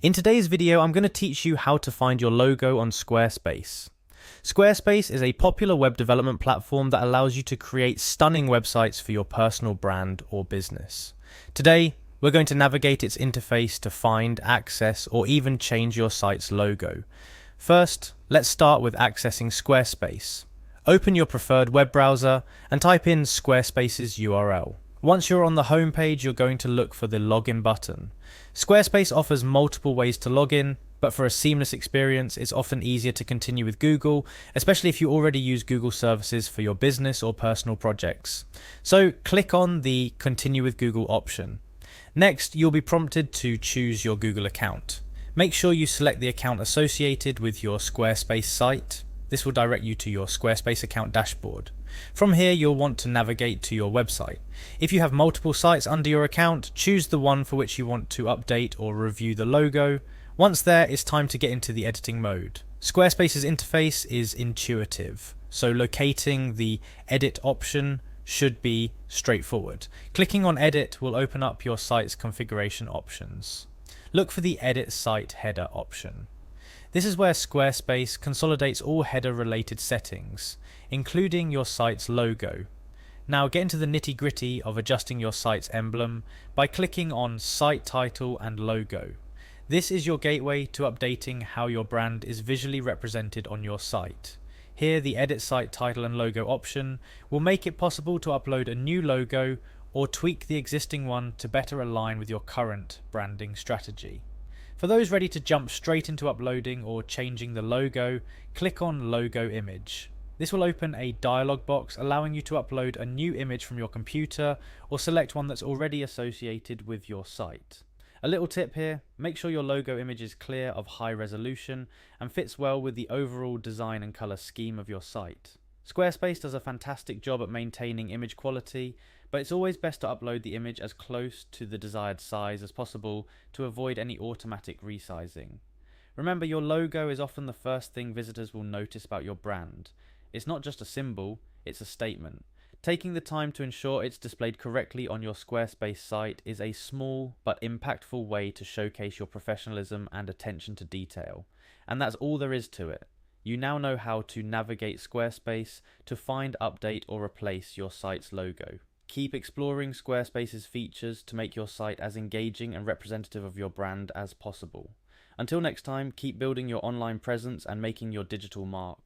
In today's video, I'm going to teach you how to find your logo on Squarespace. Squarespace is a popular web development platform that allows you to create stunning websites for your personal brand or business. Today, we're going to navigate its interface to find, access, or even change your site's logo. First, let's start with accessing Squarespace. Open your preferred web browser and type in Squarespace's URL. Once you're on the home page, you're going to look for the login button. Squarespace offers multiple ways to log in, but for a seamless experience, it's often easier to continue with Google, especially if you already use Google services for your business or personal projects. So click on the Continue with Google option. Next, you'll be prompted to choose your Google account. Make sure you select the account associated with your Squarespace site. This will direct you to your Squarespace account dashboard. From here, you'll want to navigate to your website. If you have multiple sites under your account, choose the one for which you want to update or review the logo. Once there, it's time to get into the editing mode. Squarespace's interface is intuitive, so locating the edit option should be straightforward. Clicking on edit will open up your site's configuration options. Look for the edit site header option. This is where Squarespace consolidates all header-related settings, including your site's logo. Now get into the nitty-gritty of adjusting your site's emblem by clicking on Site Title and Logo. This is your gateway to updating how your brand is visually represented on your site. Here, the Edit Site Title and Logo option will make it possible to upload a new logo or tweak the existing one to better align with your current branding strategy. For those ready to jump straight into uploading or changing the logo, click on Logo Image. This will open a dialog box allowing you to upload a new image from your computer or select one that's already associated with your site. A little tip here, make sure your logo image is clear, of high resolution, and fits well with the overall design and color scheme of your site. Squarespace does a fantastic job at maintaining image quality, but it's always best to upload the image as close to the desired size as possible to avoid any automatic resizing. Remember, your logo is often the first thing visitors will notice about your brand. It's not just a symbol, it's a statement. Taking the time to ensure it's displayed correctly on your Squarespace site is a small but impactful way to showcase your professionalism and attention to detail. And that's all there is to it. You now know how to navigate Squarespace to find, update, or replace your site's logo. Keep exploring Squarespace's features to make your site as engaging and representative of your brand as possible. Until next time, keep building your online presence and making your digital mark.